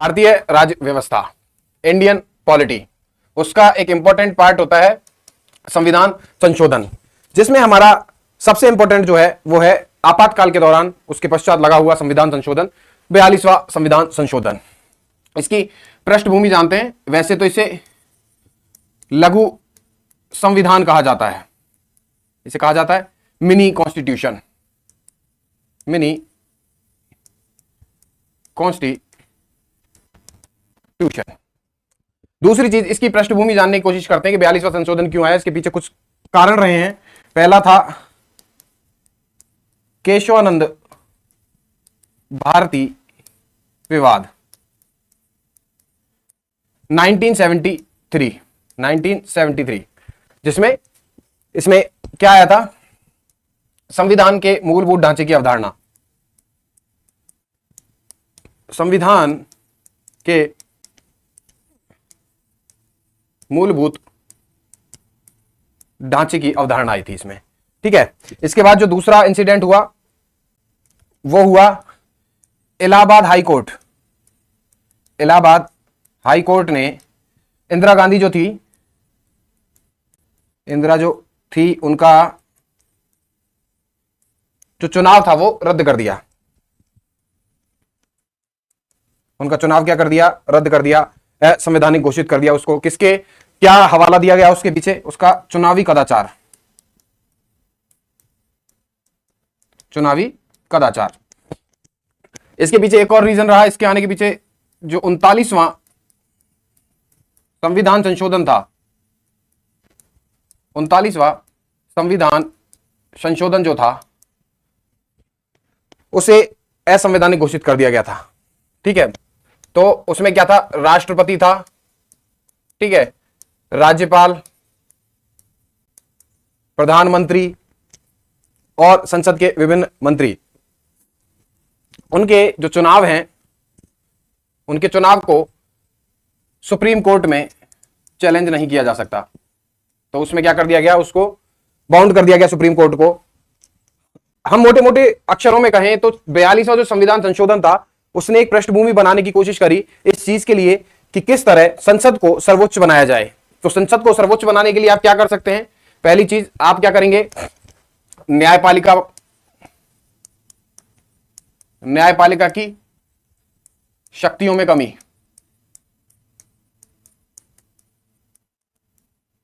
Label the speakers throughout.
Speaker 1: भारतीय राज्य व्यवस्था, इंडियन पॉलिटी, उसका एक इंपॉर्टेंट पार्ट होता है संविधान संशोधन, जिसमें हमारा सबसे इंपॉर्टेंट जो है वो है आपातकाल के दौरान उसके पश्चात लगा हुआ संविधान संशोधन, 42वां संविधान संशोधन। इसकी पृष्ठभूमि जानते हैं। वैसे तो इसे लघु संविधान कहा जाता है, इसे कहा जाता है मिनी कॉन्स्टिट्यूशन, मिनी कॉन्स्टिट्यूशन। दूसरी चीज, इसकी पृष्ठभूमि जानने की कोशिश करते हैं कि 42वां संशोधन क्यों आया। इसके पीछे कुछ कारण रहे हैं। पहला था केशवानंद भारती विवाद 1973, जिसमें इसमें क्या आया था, संविधान के मूलभूत ढांचे की अवधारणा, संविधान के मूलभूत ढांचे की अवधारणा आई थी इसमें। ठीक है, इसके बाद जो दूसरा इंसिडेंट हुआ वो हुआ Allahabad high court. Allahabad high court ने इंदिरा गांधी जो थी, उनका जो चुनाव था वो रद्द कर दिया। उनका चुनाव क्या कर दिया, रद्द कर दिया, असंवैधानिक घोषित कर दिया उसको। किसके क्या हवाला दिया गया उसके पीछे, उसका चुनावी कदाचार, चुनावी कदाचार। इसके पीछे एक और रीजन रहा, इसके आने के पीछे जो 39वां संविधान संशोधन था, 39वां संविधान संशोधन जो था उसे असंवैधानिक घोषित कर दिया गया था। ठीक है, तो उसमें क्या था, राष्ट्रपति था, ठीक है, राज्यपाल, प्रधानमंत्री और संसद के विभिन्न मंत्री, उनके जो चुनाव हैं, उनके चुनाव को सुप्रीम कोर्ट में चैलेंज नहीं किया जा सकता। तो उसमें क्या कर दिया गया, उसको बाउंड कर दिया गया सुप्रीम कोर्ट को। हम मोटे मोटे अक्षरों में कहें तो 42वां जो संविधान संशोधन था उसने एक पृष्ठभूमि बनाने की कोशिश करी इस चीज के लिए कि किस तरह संसद को सर्वोच्च बनाया जाए। तो संसद को सर्वोच्च बनाने के लिए आप क्या कर सकते हैं, पहली चीज आप क्या करेंगे, न्यायपालिका की शक्तियों में कमी,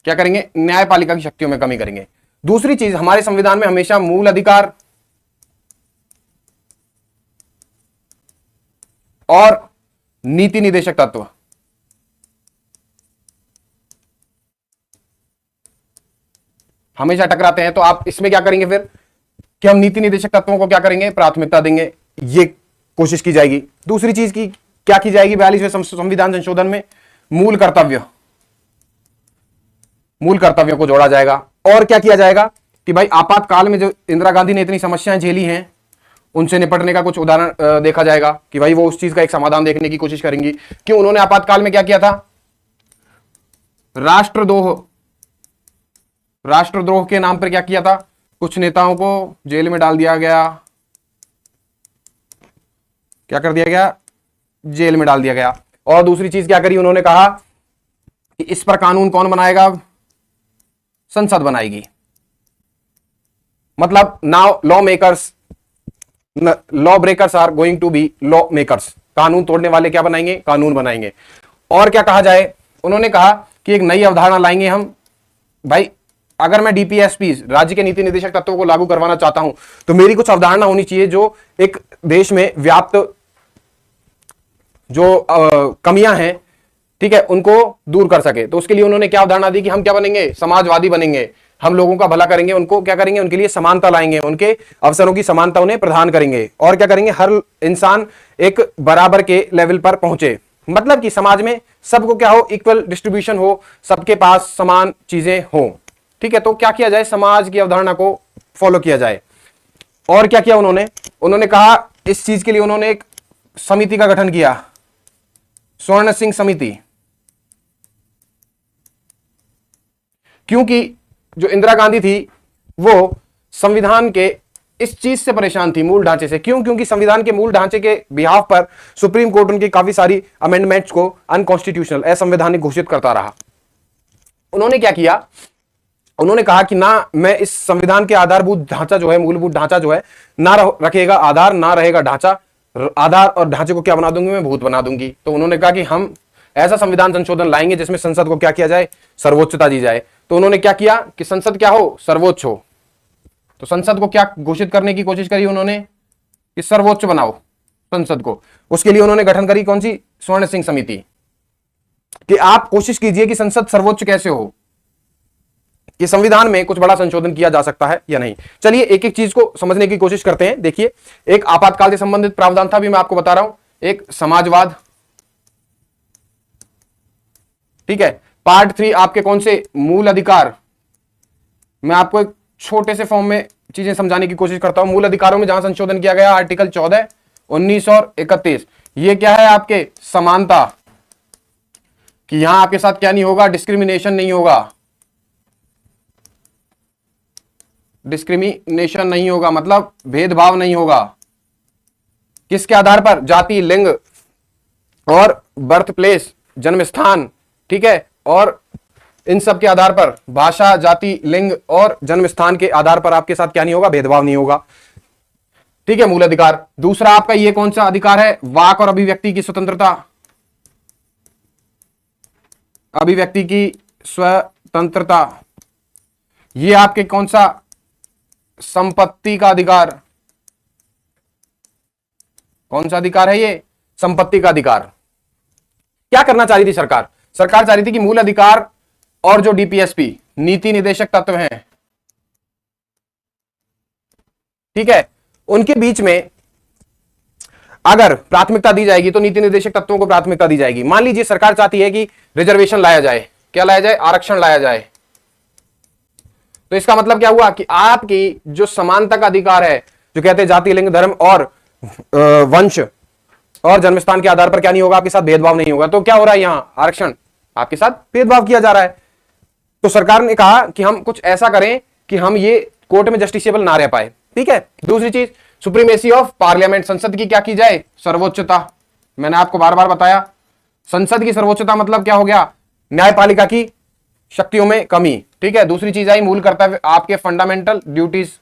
Speaker 1: क्या करेंगे, न्यायपालिका की शक्तियों में कमी करेंगे। दूसरी चीज, हमारे संविधान में हमेशा मूल अधिकार और नीति निदेशक तत्व, हमेशा टकराते हैं। तो आप इसमें क्या करेंगे फिर कि हम नीति निदेशक तत्वों को क्या करेंगे, प्राथमिकता देंगे, ये कोशिश की जाएगी। दूसरी चीज की क्या की जाएगी 42वें संविधान संशोधन में, मूल कर्तव्यों को जोड़ा जाएगा। और क्या किया जाएगा कि भाई आपातकाल में जो इंदिरा गांधी ने इतनी समस्याएं झेली हैं उनसे निपटने का कुछ उदाहरण देखा जाएगा कि भाई वो उस चीज का एक समाधान देखने की कोशिश करेंगी। क्यों उन्होंने आपातकाल में क्या किया था, राष्ट्रद्रोह के नाम पर क्या किया था, कुछ नेताओं को जेल में डाल दिया गया, क्या कर दिया गया, जेल में डाल दिया गया। और दूसरी चीज क्या करी, उन्होंने कहा कि इस पर कानून कौन बनाएगा, संसद बनाएगी। मतलब now law breakers are going to be law makers, कानून तोड़ने वाले क्या बनाएंगे, कानून बनाएंगे। और क्या कहा जाए, उन्होंने कहा कि एक नई अवधारणा लाएंगे हम, भाई अगर मैं डीपीएसपी राज्य के नीति निदेशक तत्वों को लागू करवाना चाहता हूं तो मेरी कुछ अवधारणा होनी चाहिए जो एक देश में व्याप्त जो कमियां हैं, ठीक है, उनको दूर कर सके। तो उसके लिए उन्होंने क्या अवधारणा दी कि हम क्या बनेंगे, समाजवादी बनेंगे, हम लोगों का भला करेंगे, उनको क्या करेंगे, उनके लिए समानता लाएंगे, उनके अवसरों की समानता उन्हें प्रदान करेंगे। और क्या करेंगे, हर इंसान एक बराबर के लेवल पर पहुंचे, मतलब कि समाज में सबको क्या हो, इक्वल डिस्ट्रीब्यूशन हो, सबके पास समान चीजें हो। ठीक है, तो क्या किया जाए, समाज की अवधारणा को फॉलो किया जाए। और क्या किया उन्होंने कहा इस चीज के लिए उन्होंने एक समिति का गठन किया, स्वर्ण सिंह समिति। क्योंकि जो इंदिरा गांधी थी वो संविधान के इस चीज से परेशान थी, मूल ढांचे से। क्यों? क्योंकि संविधान के मूल ढांचे के बिहाफ पर सुप्रीम कोर्ट उनकी काफी सारी अमेंडमेंट्स को अनकॉन्स्टिट्यूशनल, असंवैधानिक घोषित करता रहा। उन्होंने क्या किया, उन्होंने कहा कि ना मैं इस संविधान के आधारभूत ढांचा जो है, मूलभूत ढांचा जो है, ना रखेगा आधार, ना रहेगा ढांचा, आधार और ढांचे को क्या बना दूंगी मैं, भूत बना दूंगी। तो उन्होंने कहा कि हम ऐसा संविधान संशोधन लाएंगे जिसमें संसद को क्या किया जाए, सर्वोच्चता दी जाए। तो उन्होंने क्या किया कि संसद क्या हो, सर्वोच्च हो। तो संसद को क्या घोषित करने की कोशिश करी उन्होंने कि सर्वोच्च बनाओ संसद को। उसके लिए उन्होंने गठन करी कौन सी, स्वर्ण सिंह समिति, कि आप कोशिश कीजिए कि संसद सर्वोच्च कैसे हो, कि संविधान में कुछ बड़ा संशोधन किया जा सकता है या नहीं। चलिए एक एक चीज को समझने की कोशिश करते हैं। देखिए, एक आपातकाल से संबंधित प्रावधान था, भी मैं आपको बता रहा हूं, एक समाजवाद, ठीक है। पार्ट 3 आपके कौन से, मूल अधिकार। मैं आपको एक छोटे से फॉर्म में चीजें समझाने की कोशिश करता हूं। मूल अधिकारों में जहां संशोधन किया गया, आर्टिकल 14, 19 और 31, ये क्या है आपके, समानता, कि यहां आपके साथ क्या नहीं होगा, डिस्क्रिमिनेशन नहीं होगा, डिस्क्रिमिनेशन नहीं होगा, मतलब भेदभाव नहीं होगा। किसके आधार पर, जाति, लिंग और बर्थ प्लेस, जन्म स्थान, ठीक है, और इन सब के आधार पर, भाषा, जाति, लिंग और जन्म स्थान के आधार पर आपके साथ क्या नहीं होगा, भेदभाव नहीं होगा, ठीक है, मूल अधिकार। दूसरा आपका ये कौन सा अधिकार है, वाक और अभिव्यक्ति की स्वतंत्रता, अभिव्यक्ति की स्वतंत्रता। ये आपके कौन सा, संपत्ति का अधिकार, कौन सा अधिकार है ये, संपत्ति का अधिकार। क्या करना चाह रही थी सरकार, सरकार चाह रही थी कि मूल अधिकार और जो डीपीएसपी, नीति निदेशक तत्व हैं, ठीक है, उनके बीच में अगर प्राथमिकता दी जाएगी तो नीति निर्देशक तत्वों को प्राथमिकता दी जाएगी। मान लीजिए सरकार चाहती है कि रिजर्वेशन लाया जाए, क्या लाया जाए, आरक्षण लाया जाए। तो इसका मतलब क्या हुआ कि आपकी जो समानता का अधिकार है, जो कहते हैं जाति, लिंग, धर्म और वंश और जन्मस्थान के आधार पर क्या नहीं होगा, आपके साथ भेदभाव नहीं होगा। तो क्या हो रहा है, यहां आरक्षण, आपके साथ भेदभाव किया जा रहा है। तो सरकार ने कहा कि हम कुछ ऐसा करें कि हम ये कोर्ट में जस्टिसेबल ना रह पाए, ठीक है। दूसरी चीज, सुप्रीमेसी ऑफ पार्लियामेंट, संसद की क्या की जाए, सर्वोच्चता। मैंने आपको बार बार बताया, संसद की सर्वोच्चता मतलब क्या हो गया, न्यायपालिका की शक्तियों में कमी, ठीक है। दूसरी चीज आई, मूल कर्तव्य, आपके fundamental duties.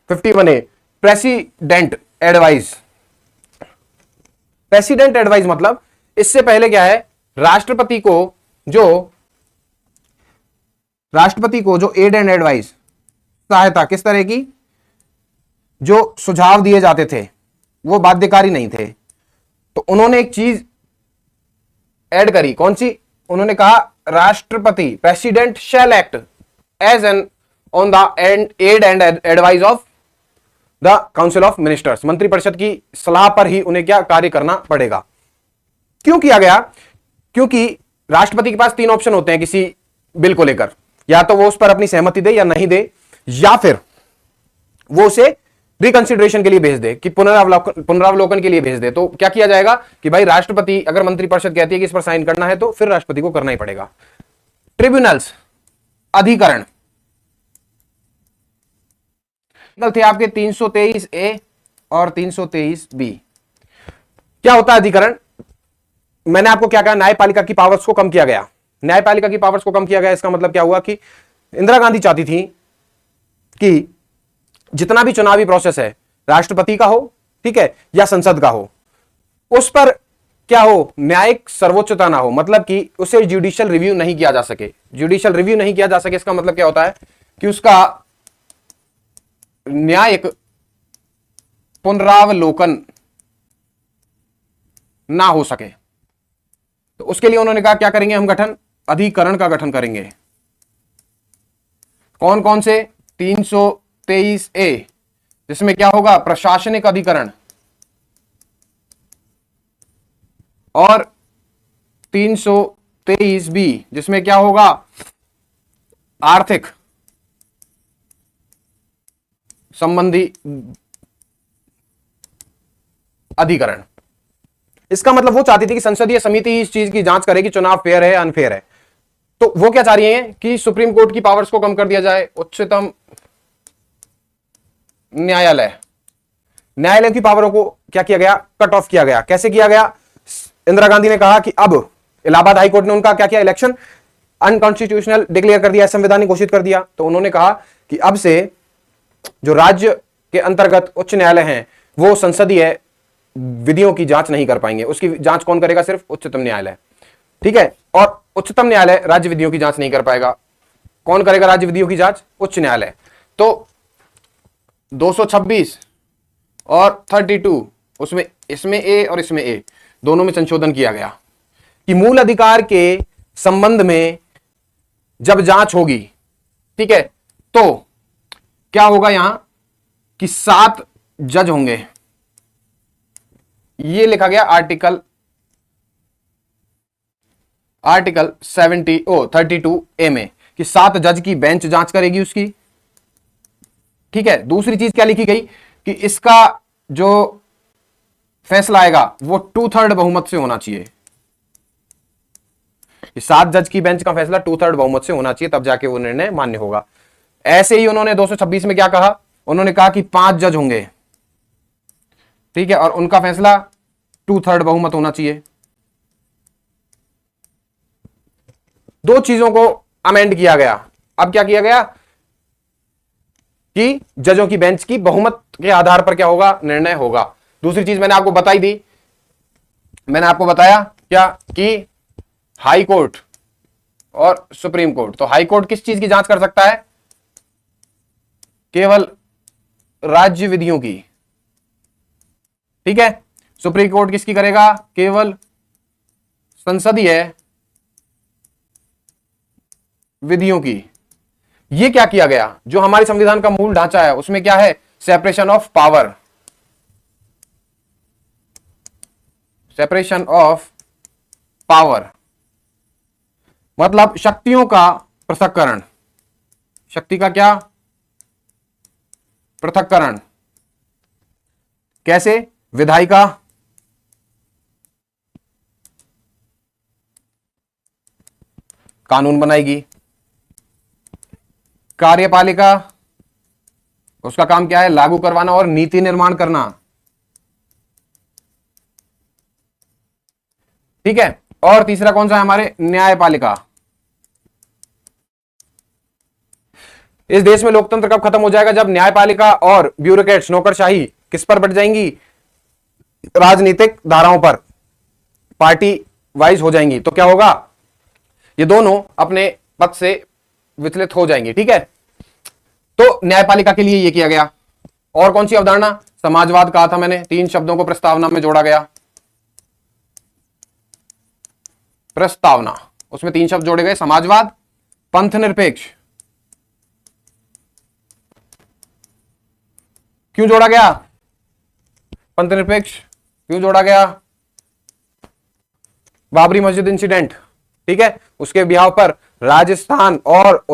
Speaker 1: 51A, president advice. President advice मतलब इससे पहले क्या है, राष्ट्रपति को जो एड एंड एडवाइस, सहायता, किस तरह की, जो सुझाव दिए जाते थे वो बाध्यकारी नहीं थे। तो उन्होंने एक चीज ऐड करी, कौन सी, उन्होंने कहा राष्ट्रपति, president shall act as an on the aid and advice of the council of ministers, मंत्रिपरिषद की सलाह पर ही उन्हें क्या कार्य करना पड़ेगा। क्यों किया गया, क्योंकि राष्ट्रपति के पास 3 ऑप्शन होते हैं किसी बिल को लेकर, या तो वो उस पर अपनी सहमति दे या नहीं दे, या फिर वो उसे रिकंसिडरेशन के लिए भेज दे, कि पुनरावलोकन के लिए भेज दे। तो क्या किया जाएगा कि भाई राष्ट्रपति, अगर मंत्रिपरिषद कहती है कि इस पर साइन करना है तो फिर राष्ट्रपति को करना ही पड़ेगा। ट्रिब्यूनल्स, अधिकरण थे आपके 323A और 323B। क्या होता है अधिकरण, मैंने आपको क्या कहा, न्यायपालिका की पावर्स को कम किया गया। न्यायपालिका की पावर्स को कम किया गया, इसका मतलब क्या हुआ कि इंदिरा गांधी चाहती थी कि जितना भी चुनावी प्रोसेस है, राष्ट्रपति का हो, ठीक है, या संसद का हो, उस पर क्या हो, न्यायिक सर्वोच्चता ना हो, मतलब कि उसे जुडिशियल रिव्यू नहीं किया जा सके। जुडिशियल रिव्यू नहीं किया जा सके, इसका मतलब क्या होता है कि उसका न्यायिक पुनरावलोकन ना हो सके। तो उसके लिए उन्होंने कहा क्या करेंगे हम, गठन, अधिकरण का गठन करेंगे। कौन कौन से, 323A, जिसमें क्या होगा, प्रशासनिक अधिकरण, और 323B, जिसमें क्या होगा, आर्थिक संबंधी अधिकरण। इसका मतलब वो चाहती थी कि संसदीय समिति ही इस चीज की जांच करे कि चुनाव फेयर है अनफेयर है। तो वो क्या चाह रही है कि सुप्रीम कोर्ट की पावर्स को कम कर दिया जाए, उच्चतम न्यायालय, न्यायालय की पावरों को क्या किया गया, कट ऑफ किया गया। कैसे किया गया? इंदिरा गांधी ने कहा कि अब इलाहाबाद हाईकोर्ट ने उनका क्या किया, इलेक्शन अनकॉन्स्टिट्यूशनल डिक्लेयर कर दिया, संवैधानिक घोषित कर दिया। तो उन्होंने कहा कि अब से जो राज्य के अंतर्गत उच्च न्यायालय हैं वो संसदीय विधियों की जांच नहीं कर पाएंगे। उसकी जांच कौन करेगा? सिर्फ उच्चतम न्यायालय। ठीक है, और उच्चतम न्यायालय राज्य विधियों की जांच नहीं कर पाएगा। कौन करेगा राज्य विधियों की जांच? उच्च न्यायालय। तो 226 और 32 उसमें, इसमें ए और इसमें ए दोनों में संशोधन किया गया कि मूल अधिकार के संबंध में जब जांच होगी, ठीक है, तो क्या होगा यहां कि 7 जज होंगे। ये लिखा गया आर्टिकल 32A में कि 7 जज की बेंच जांच करेगी उसकी। ठीक है, दूसरी चीज क्या लिखी गई कि इसका जो फैसला आएगा वो 2/3 बहुमत से होना चाहिए। 7 जज की बेंच का फैसला 2/3 बहुमत से होना चाहिए, तब जाके वो निर्णय मान्य होगा। ऐसे ही उन्होंने 226 में क्या कहा? उन्होंने कहा कि 5 जज होंगे, ठीक है, और उनका फैसला 2/3 बहुमत होना चाहिए। दो चीजों को अमेंड किया गया। अब क्या किया गया कि जजों की बेंच की बहुमत के आधार पर क्या होगा, निर्णय होगा। दूसरी चीज मैंने आपको बताई दी, मैंने आपको बताया क्या कि हाई कोर्ट और सुप्रीम कोर्ट। तो हाई कोर्ट किस चीज की जांच कर सकता है? केवल राज्य विधियों की। ठीक है, सुप्रीम कोर्ट किसकी करेगा? केवल संसदीय विधियों की। ये क्या किया गया? जो हमारे संविधान का मूल ढांचा है उसमें क्या है? Separation of power, separation of power मतलब शक्तियों का पृथक्करण। शक्ति का क्या? पृथक्करण। कैसे? विधायिका, कानून बनाएगी, कार्यपालिका उसका काम क्या है? लागू करवाना और नीति निर्माण करना। ठीक है, और तीसरा कौन सा है हमारे? न्यायपालिका। इस देश में लोकतंत्र कब खत्म हो जाएगा? जब न्यायपालिका और ब्यूरोक्रेट्स, नौकरशाही किस पर बढ़ जाएंगी? राजनीतिक धाराओं पर, पार्टी वाइज हो जाएंगी। तो क्या होगा? ये दोनों अपने पद से विचलित हो जाएंगे। ठीक है, तो न्यायपालिका के लिए ये किया गया। और कौन सी अवधारणा? समाजवाद कहा था मैंने, 3 शब्दों को प्रस्तावना में जोड़ा गया। प्रस्तावना, उसमें 3 शब्द जोड़े गए, समाजवाद, पंथ निरपेक्ष। क्यों जोड़ा गया पंथ निरपेक्ष? क्यों जोड़ा गया? बाबरी मस्जिद इंसिडेंट, ठीक है, उसके बिहाव पर राजस्थान और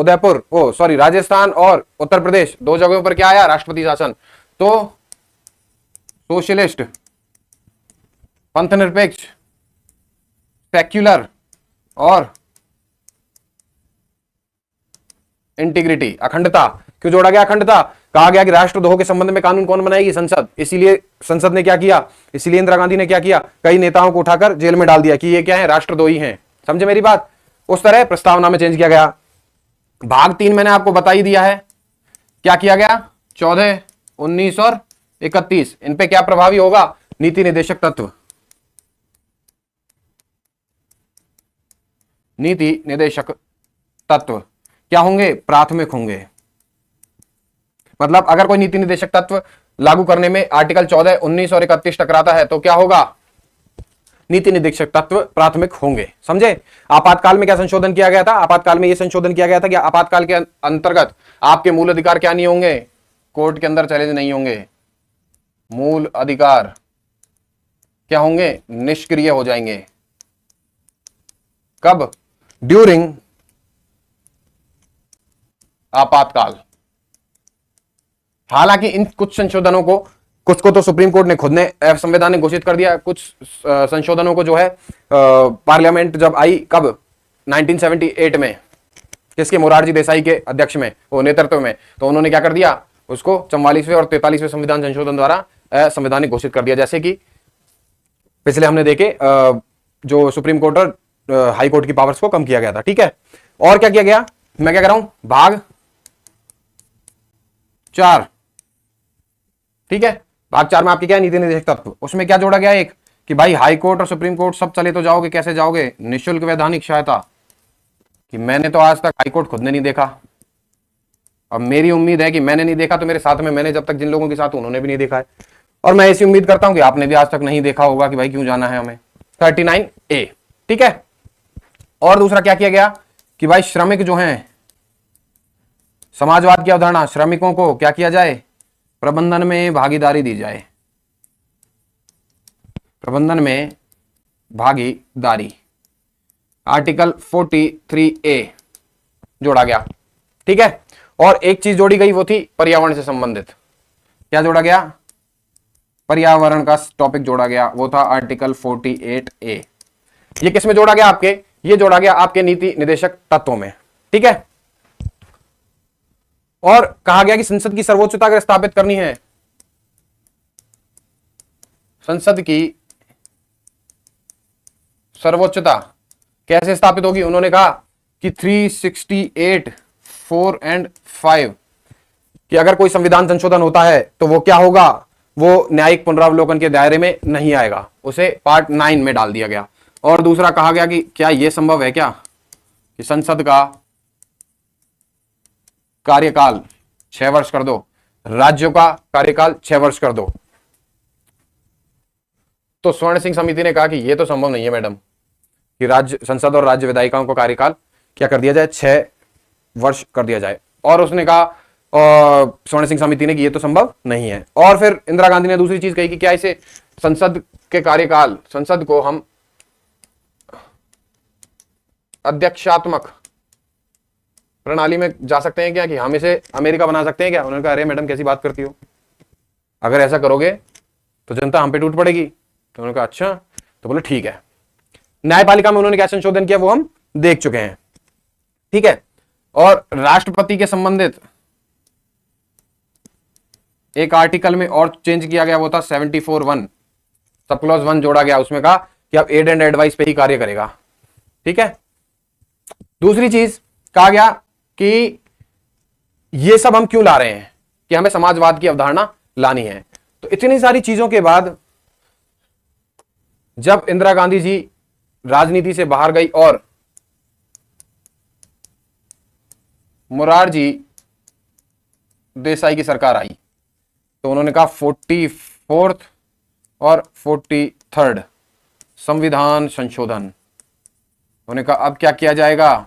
Speaker 1: राजस्थान और उत्तर प्रदेश 2 जगहों पर क्या आया? राष्ट्रपति शासन। तो सोशलिस्ट, पंथ निरपेक्ष, सेक्युलर और इंटीग्रिटी, अखंडता। क्यों जोड़ा गया अखंडता? कहा गया कि राष्ट्रद्रोह के संबंध में कानून कौन बनाएगी? संसद। इसीलिए संसद ने क्या किया? इसीलिए इंदिरा गांधी ने क्या किया? कई नेताओं को उठाकर जेल में डाल दिया कि ये क्या है? राष्ट्रद्रोही हैं। समझे मेरी बात? उस तरह प्रस्तावना में चेंज किया गया। भाग 3 मैंने आपको बता ही दिया है। क्या किया गया? 14, 19 और 31 इन पे क्या प्रभावी होगा? नीति निर्देशक तत्व। नीति निर्देशक तत्व क्या होंगे? प्राथमिक होंगे। मतलब अगर कोई नीति निर्देशक तत्व लागू करने में आर्टिकल 14, 19 और 31 टकराता है तो क्या होगा? नीति निर्देशक तत्व प्राथमिक होंगे। समझे? आपातकाल में क्या संशोधन किया गया था? आपातकाल में यह संशोधन किया गया था कि आपातकाल के अंतर्गत आपके मूल अधिकार क्या नहीं होंगे? कोर्ट के अंदर चैलेंज नहीं होंगे। मूल अधिकार क्या होंगे? निष्क्रिय हो जाएंगे। कब? ड्यूरिंग आपातकाल। हालांकि इन कुछ संशोधनों को, कुछ को तो सुप्रीम कोर्ट ने खुद ने संवैधानिक घोषित कर दिया, कुछ संशोधनों को जो है पार्लियामेंट जब आई, कब? 1978 में, किसके? मोरारजी देसाई के अध्यक्ष में, वो नेतृत्व में, तो उन्होंने क्या कर दिया? उसको 44वें और 43वें संविधान संशोधन द्वारा असंवैधानिक घोषित कर दिया। जैसे कि पिछले हमने देखे जो सुप्रीम कोर्ट और हाई कोर्ट की पावर्स को कम किया गया था। ठीक है, और क्या किया गया, मैं क्या कर रहा हूं, भाग 4, ठीक है, भाग 4 में आपके क्या नीति निर्देशक तत्व, उसमें क्या जोड़ा गया एक कि भाई हाई कोर्ट और सुप्रीम कोर्ट सब चले तो जाओगे, कैसे जाओगे, निःशुल्क वैधानिक सहायता, कि मैंने तो आज तक हाई कोर्ट खुद ने नहीं देखा, अब मेरी उम्मीद है कि मैंने नहीं देखा तो मेरे साथ में, मैंने जब तक जिन लोगों के साथ उन्होंने भी नहीं देखा है, और मैं ऐसी उम्मीद करता हूं कि आपने भी आज तक नहीं देखा होगा कि भाई क्यों जाना है हमें। 39A, ठीक है। और दूसरा क्या किया गया कि भाई श्रमिक जो हैं, समाजवाद की अवधारणा, श्रमिकों को क्या किया जाए, प्रबंधन में भागीदारी दी जाए, प्रबंधन में भागीदारी, आर्टिकल 43A जोड़ा गया। ठीक है, और एक चीज जोड़ी गई वो थी पर्यावरण से संबंधित, क्या जोड़ा गया, पर्यावरण का टॉपिक जोड़ा गया, वो था आर्टिकल 48A। ये किस में जोड़ा गया आपके, ये जोड़ा गया आपके नीति निर्देशक तत्वों में। ठीक है, और कहा गया कि संसद की सर्वोच्चता अगर स्थापित करनी है, संसद की सर्वोच्चता कैसे स्थापित होगी, उन्होंने कहा कि 368, 4 और 5 कि अगर कोई संविधान संशोधन होता है तो वो क्या होगा, वो न्यायिक पुनरावलोकन के दायरे में नहीं आएगा, उसे पार्ट 9 में डाल दिया गया। और दूसरा कहा गया कि क्या यह संभव है क्या कि संसद का कार्यकाल 6 वर्ष कर दो, राज्यों का कार्यकाल 6 वर्ष कर दो। तो स्वर्ण सिंह समिति ने कहा कि यह तो संभव नहीं है मैडम कि राज्य संसद और राज्य विधायिकाओं का कार्यकाल क्या कर दिया जाए, 6 वर्ष कर दिया जाए। और उसने कहा स्वर्ण सिंह समिति ने कि यह तो संभव नहीं है। और फिर इंदिरा गांधी ने दूसरी चीज कही कि क्या इसे संसद के कार्यकाल, संसद को हम अध्यक्षात्मक प्रणाली में जा सकते हैं क्या, कि हम इसे अमेरिका बना सकते हैं क्या। उन्होंने कहा अरे मैडम कैसी बात करती हो, अगर ऐसा करोगे तो जनता हम पे टूट पड़ेगी। तो उन्होंने कहा अच्छा, तो बोले ठीक है। न्यायपालिका में उन्होंने क्या संशोधन किया वो हम देख चुके हैं। ठीक है, और राष्ट्रपति के संबंधित एक आर्टिकल में और चेंज किया गया, वो था 74(1), सब क्लॉज 1 जोड़ा गया, उसमें कहा कि अब एड एंड एडवाइस पे ही कार्य करेगा। ठीक है, दूसरी चीज कहा गया कि ये सब हम क्यों ला रहे हैं, कि हमें समाजवाद की अवधारणा लानी है। तो इतनी सारी चीजों के बाद जब इंदिरा गांधी जी राजनीति से बाहर गई और मोरारजी देसाई की सरकार आई, तो उन्होंने कहा 44th और 43rd संविधान संशोधन, उन्होंने कहा अब क्या किया जाएगा,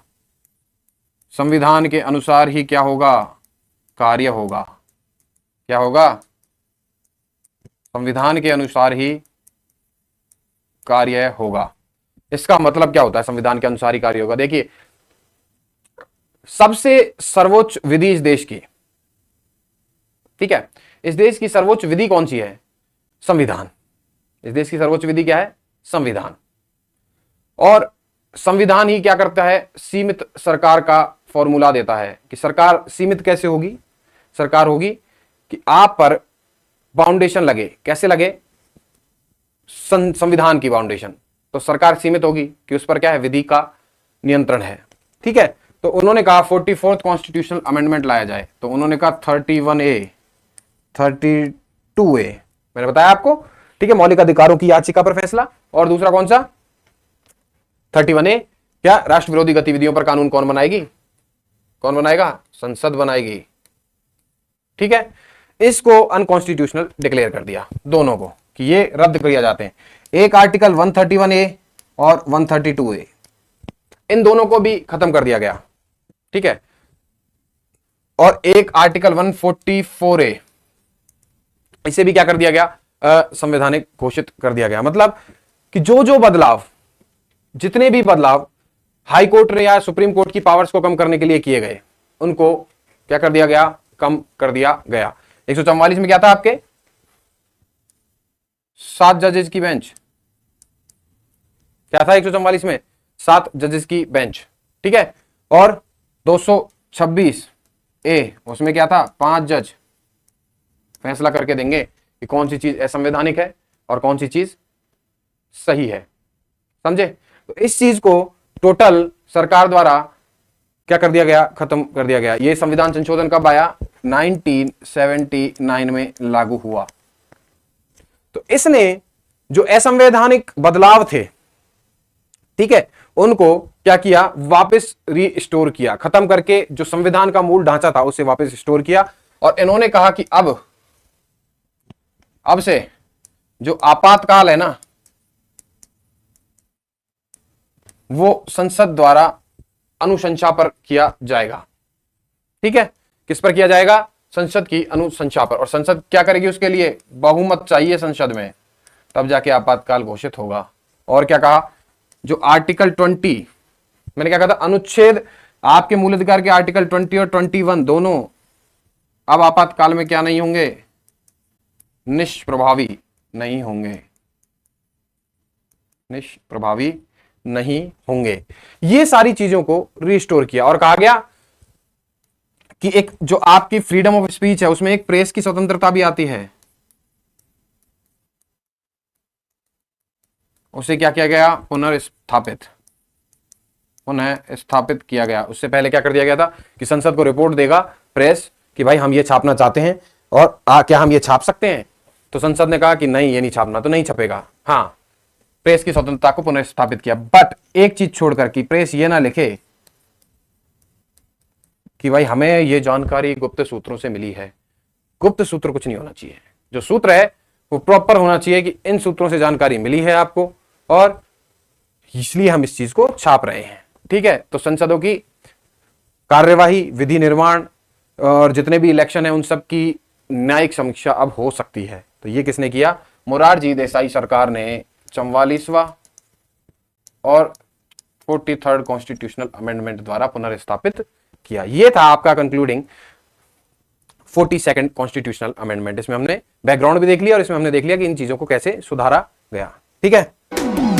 Speaker 1: संविधान के अनुसार ही क्या होगा, कार्य होगा। क्या होगा, संविधान के अनुसार ही कार्य होगा। इसका मतलब क्या होता है संविधान के अनुसार ही कार्य होगा। देखिए, सबसे सर्वोच्च विधि इस देश की, ठीक है, इस देश की सर्वोच्च विधि कौन सी है, संविधान। इस देश की सर्वोच्च विधि क्या है, संविधान। और संविधान ही क्या करता है, सीमित सरकार का फॉर्मूला देता है कि सरकार सीमित कैसे होगी, सरकार होगी कि आप पर बाउंडेशन लगे, कैसे लगे, संविधान की बाउंडेशन, तो सरकार सीमित होगी कि उस पर क्या है, विधि का नियंत्रण है। ठीक है, तो उन्होंने कहा 44th कॉन्स्टिट्यूशनल अमेंडमेंट लाया जाए, तो उन्होंने कहा 31A, 32A, मैंने बताया आपको। ठीक है, मौलिक अधिकारों की याचिका पर फैसला। और दूसरा कौन सा, 31A, क्या राष्ट्र विरोधी गतिविधियों पर कानून कौन बनाएगी, कौन बनाएगा, संसद बनाएगी। ठीक है, इसको अनकॉन्स्टिट्यूशनल डिक्लेयर कर दिया दोनों को कि ये रद्द किया जाते हैं। एक आर्टिकल 131A और 132A, इन दोनों को भी खत्म कर दिया गया। ठीक है, और एक आर्टिकल 144A, इसे भी क्या कर दिया गया, असंवैधानिक घोषित कर दिया गया। मतलब कि जो जो बदलाव, जितने भी बदलाव हाई कोर्ट ने या सुप्रीम कोर्ट की पावर्स को कम करने के लिए किए गए, उनको क्या कर दिया गया, कम कर दिया गया। 144 में क्या था आपके, 7 जजेस की बेंच, क्या था 144 में, 7 जजेस की बेंच। ठीक है, और 226A, उसमें क्या था, 5 जज, फैसला करके देंगे कि कौन सी चीज असंवैधानिक है और कौन सी चीज सही है। समझे? तो इस चीज को टोटल सरकार द्वारा क्या कर दिया गया, खत्म कर दिया गया। ये संविधान संशोधन कब आया? 1979 में लागू हुआ। तो इसने जो असंवैधानिक बदलाव थे, ठीक है, उनको क्या किया, वापस रीस्टोर किया, खत्म करके जो संविधान का मूल ढांचा था उसे वापस रिस्टोर किया। और इन्होंने कहा कि अब से जो आपातकाल है ना, वो संसद द्वारा अनुशंसा पर किया जाएगा। ठीक है, किस पर किया जाएगा? संसद की अनुशंसा पर। और संसद क्या करेगी? उसके लिए बहुमत चाहिए संसद में, तब जाके आपातकाल घोषित होगा। और क्या कहा? जो आर्टिकल 20, मैंने क्या कहा था, अनुच्छेद आपके मूलाधिकार के आर्टिकल 20 और 21 दोनों अब आपातकाल में क्या नहीं होंगे? निष्प्रभावी नहीं होंगे, निष्प्रभावी नहीं होंगे। ये सारी चीजों को रिस्टोर किया और कहा गया कि एक जो आपकी फ्रीडम ऑफ स्पीच है उसमें एक प्रेस की स्वतंत्रता भी आती है, उसे क्या किया गया? पुनः स्थापित किया गया। उससे पहले क्या कर दिया गया था कि संसद को रिपोर्ट देगा प्रेस कि भाई हम ये छापना चाहते हैं और क्या हम ये छाप सकते हैं? तो संसद ने कहा कि नहीं, ये नहीं छापना, तो नहीं छपेगा। हाँ, प्रेस की स्वतंत्रता को पुनः स्थापित किया। बट एक चीज छोड़कर कि प्रेस ये ना लिखे कि भाई हमें ये जानकारी गुप्त सूत्रों से मिली है। गुप्त सूत्र कुछ नहीं होना चाहिए, जो सूत्र है वो प्रॉपर होना चाहिए कि इन सूत्रों से जानकारी मिली है आपको और इसलिए हम इस चीज को छाप रहे हैं। ठीक है, तो संसदों की कार्यवाही, विधि निर्माण और जितने भी इलेक्शन है उन सब की न्यायिक समीक्षा अब हो सकती है। तो ये किसने किया? मोरारजी देसाई सरकार ने 44वां और 43rd कॉन्स्टिट्यूशनल अमेंडमेंट द्वारा पुनर्स्थापित किया। ये था आपका कंक्लूडिंग 42nd कॉन्स्टिट्यूशनल अमेंडमेंट। इसमें हमने बैकग्राउंड भी देख लिया और इसमें हमने देख लिया कि इन चीजों को कैसे सुधारा गया। ठीक है।